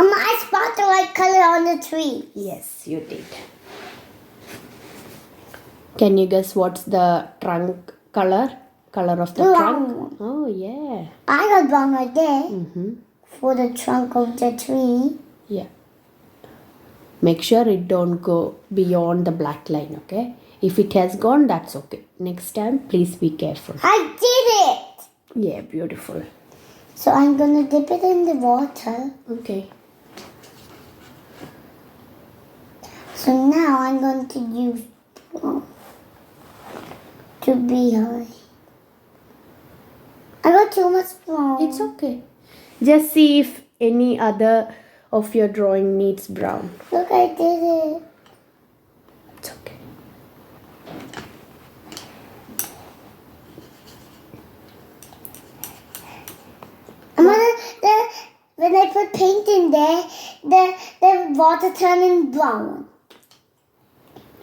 I spot the right color on the tree. Yes, you did. Can you guess what's the trunk color? Color of the Brown. trunk? Oh, yeah. I got brown right there Mm-hmm. for the trunk of the tree. Yeah. Make sure it don't go beyond the black line, okay? If it has gone, that's okay. Next time, please be careful. I did it! Yeah, beautiful. So I'm gonna dip it in the water. Okay. So now I'm going to use to be high. I got too much brown. It's okay. Just see if any other of your drawing needs brown. Look, I did it. It's okay. When I put paint in there, the water turning brown.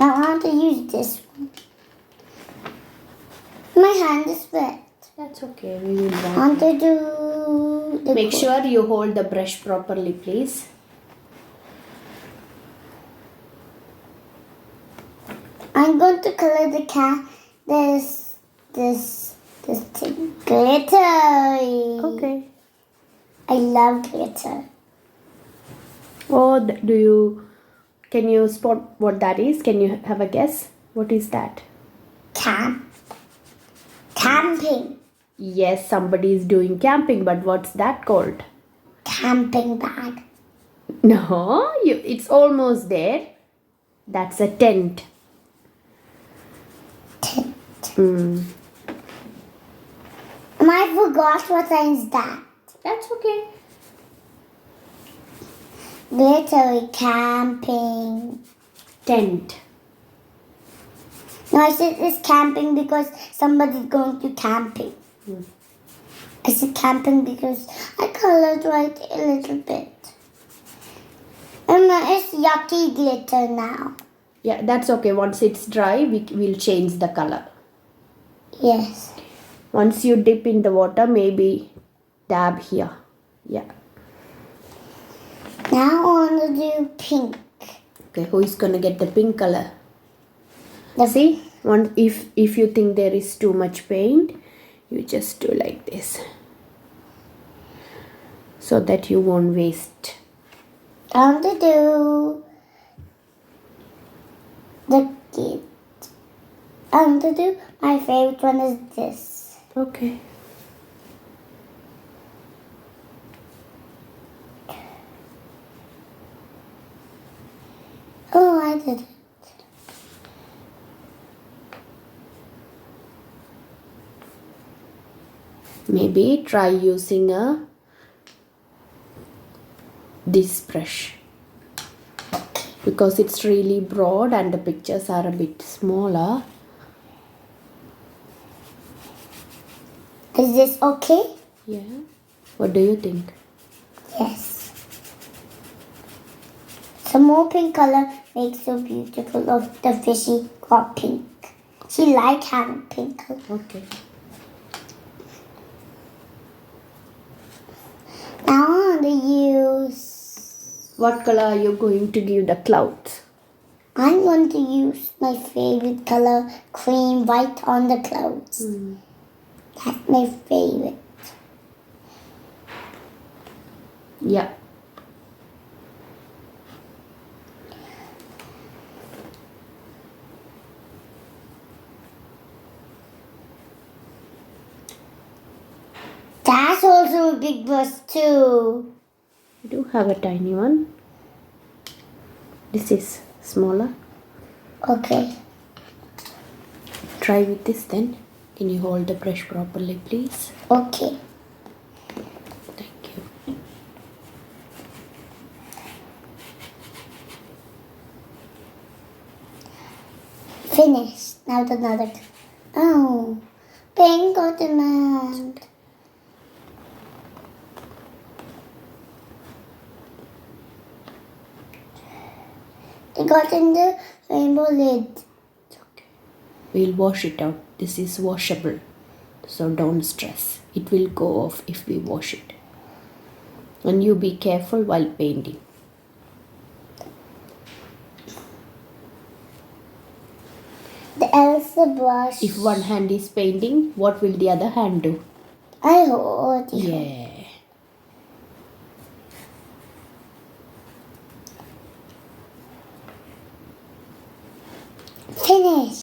Now I want to use this one. My hand is wet. That's okay. We will I wipe want it. to do the Make sure you hold the brush properly, please. I'm going to color the this thing glitter. Okay. I love glitter. Oh, can you spot what that is? Can you have a guess? What is that? Camping. Yes, somebody is doing camping, but what's that called? Camping bag. No, it's almost there. That's a tent. Tent. Hmm. I forgot what is that. That's okay. Glittery camping. Tent. No, I said it's camping because somebody's going to camping. I said camping because I colored right a little bit. And it's yucky glitter now. Yeah, that's okay. Once it's dry, we'll change the color. Yes. Once you dip in the water, maybe dab here. Yeah. Now I want to do pink. Okay, who is gonna get the pink color? The See, if you think there is too much paint, you just do like this, so that you won't waste. I want to do the kid. I want to do my favorite one is this. Okay. Oh, I did it. Maybe try using this brush, because it's really broad and the pictures are a bit smaller. Is this okay? Yeah. What do you think? Yes. Some more pink color makes so beautiful of the fishy got pink. She like having pink color. Okay. Now I want to use... What color are you going to give the clouds? I'm going to use my favorite color, cream white on the clouds. That's my favorite. Yeah. That's also a big brush too. I do have a tiny one. This is smaller. Okay. Try with this then. Can you hold the brush properly, please? Okay. Thank you. Finished. Now another. Oh, pink got in my hand. It got in the rainbow lid. It's okay. We'll wash it out. This is washable. So don't stress. It will go off if we wash it. And you be careful while painting. Else the brush. If one hand is painting, what will the other hand do? I hold. Yeah. Finish.